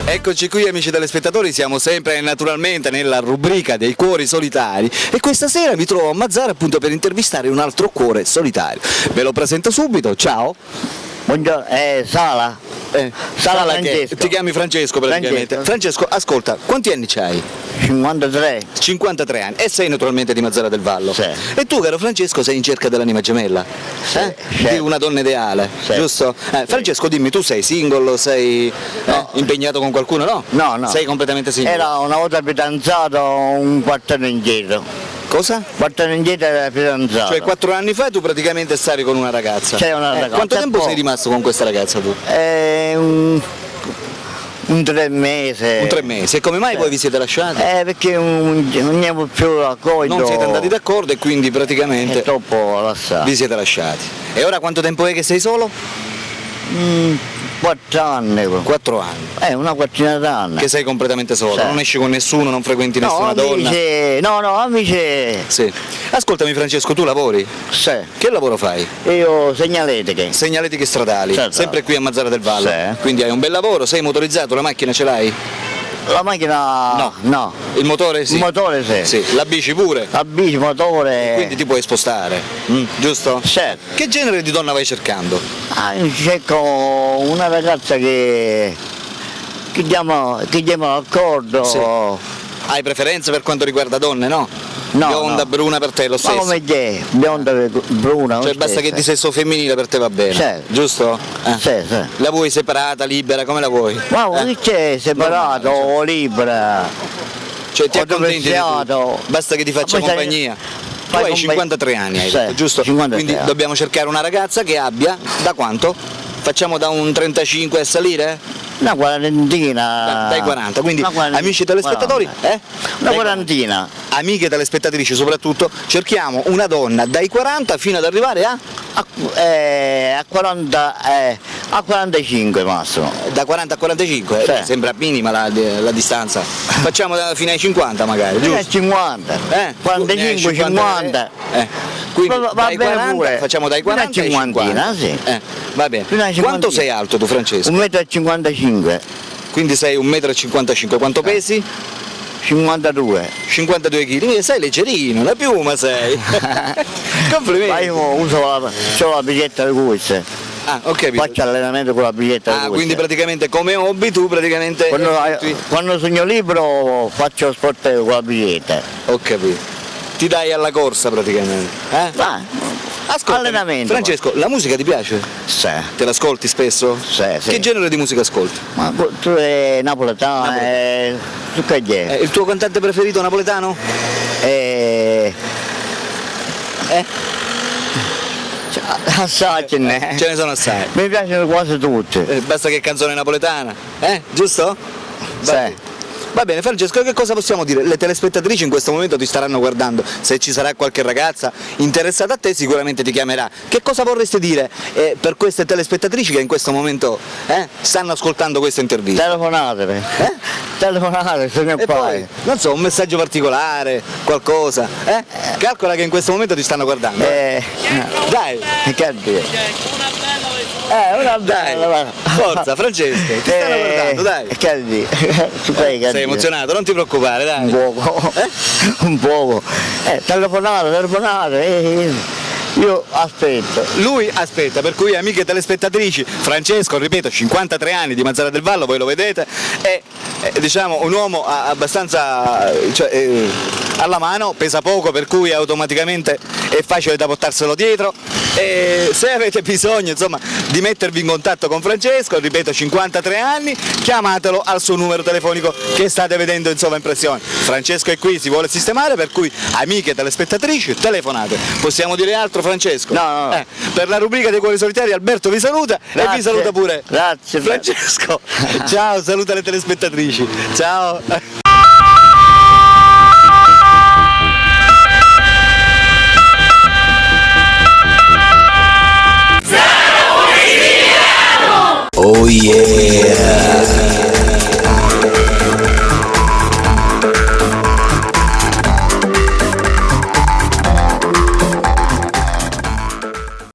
Eccoci qui amici telespettatori, siamo sempre naturalmente nella rubrica dei cuori solitari e questa sera mi trovo a Mazara appunto per intervistare un altro cuore solitario. Ve lo presento subito, ciao. Buongiorno, Sala. Sala Francesco. Ti chiami Francesco praticamente. Francesco, ascolta, quanti anni c'hai? 53. 53 anni e sei naturalmente di Mazara del Vallo. Sì. E tu caro Francesco sei in cerca dell'anima gemella? Sì. Di una donna ideale, Sì. giusto? Francesco dimmi, tu sei single, sei impegnato con qualcuno? No? No. Sei completamente single? Era una volta fidanzato un quartiere indietro. Cosa? Quartiere indietro era fidanzato. Cioè 4 anni fa tu praticamente stavi con una ragazza? C'è una ragazza. Quanto tempo poi- sei rimasto con questa ragazza tu? Un 3 mesi. Un 3 mesi. E come mai poi vi siete lasciati? Perché non andiamo più d'accordo. Non siete andati d'accordo e quindi È praticamente troppo lasciato. vi siete lasciati. E ora quanto tempo è che sei solo? 4 anni. 4 anni. Una quartina d'anni. Che sei completamente solo, Sì. non esci con nessuno, non frequenti nessuna donna. Amici. Sì. Ascoltami Francesco, tu lavori? Sì. Che lavoro fai? Io segnaletiche. Segnaletiche stradali, Certo. sempre qui a Mazara del Vallo. Sì. Quindi hai un bel lavoro, sei motorizzato, la macchina ce l'hai? La macchina no. Il motore sì? Il motore sì. Sì. La bici pure? La bici, motore. Quindi ti puoi spostare, giusto? Certo. Che genere di donna vai cercando? Io cerco una ragazza che diamo d'accordo. Sì. Hai preferenze per quanto riguarda donne, no? No, Bionda, no. bruna per te lo Ma stesso? come te, bionda, bruna. Cioè lo basta che stesso. di sesso femminile per te va bene, Certo. giusto? Sì. La vuoi separata, libera, come la vuoi? Ma che c'è, separato o libera? Cioè ti Ho accontenti di tutto. divorziato. Basta che ti faccia Ma poi compagnia. Tu fai hai compagnia. 53 anni, hai Sì, detto, giusto? 53 Quindi anni. dobbiamo cercare una ragazza che abbia, da quanto? Facciamo da un 35 a salire? Una quarantina. Dai 40, quindi Una quarantina. amici telespettatori, Una Dai quarantina. amiche telespettatrici soprattutto, cerchiamo una donna dai 40 fino ad arrivare a 40, a 45 massimo. da 40 a 45, Sì. sembra minima la distanza. Facciamo fino ai 50 magari, Fino a giusto? 50. 45, 50. Quindi Va dai bene 40, pure. facciamo dai Fino a 40 ai 50. cinquantina, sì. Va bene. Fino a Quanto 50. sei alto tu Francesco? 1,55 m. Quindi sei 1,55 m, quanto pesi? 52. 52 kg, sei leggerino, una piuma sei. Ma Complimenti. io uso la bicicletta di corsa. Ah, ho capito. Faccio allenamento con la bicicletta di corsa. Quindi praticamente come hobby tu praticamente... Quando sogno libero faccio sport con la bicicletta. Ho capito. Ti dai alla corsa praticamente. Ascolta, Allenamento. Francesco, la musica ti piace? Sì. Te l'ascolti spesso? Sì. Che genere di musica ascolti? Ma tu è napoletano, tu che è? Il tuo cantante preferito napoletano? Assai ce n'è. Ce ne sono assai. Mi piacciono quasi tutte. Basta che canzone napoletana, giusto? Sì. Va bene Francesco, che cosa possiamo dire? Le telespettatrici in questo momento ti staranno guardando, se ci sarà qualche ragazza interessata a te sicuramente ti chiamerà. Che cosa vorresti dire per queste telespettatrici che in questo momento stanno ascoltando questa intervista? Telefonate. Telefonate, se ne E poi, fai. non so, un messaggio particolare, qualcosa, Calcola che in questo momento ti stanno guardando. Dai, Che dire? Una bella, dai, forza Francesco, ti stanno guardando, dai. Che dire? Sei emozionato, non ti preoccupare, dai. Un poco. Un poco. Telefonate. Io aspetto. Lui aspetta, per cui amiche telespettatrici, Francesco, ripeto, 53 anni di Mazara del Vallo, voi lo vedete, è diciamo un uomo abbastanza alla mano, pesa poco, per cui automaticamente è facile da portarselo dietro. E se avete bisogno insomma di mettervi in contatto con Francesco, ripeto 53 anni, chiamatelo al suo numero telefonico che state vedendo insomma in pressione. Francesco è qui, si vuole sistemare, per cui amiche telespettatrici telefonate. Possiamo dire altro Francesco? No. Per la rubrica dei cuori solitari Alberto vi saluta. Grazie. E vi saluta pure Grazie. Francesco. Ciao, saluta le telespettatrici. Ciao. Oh yeah!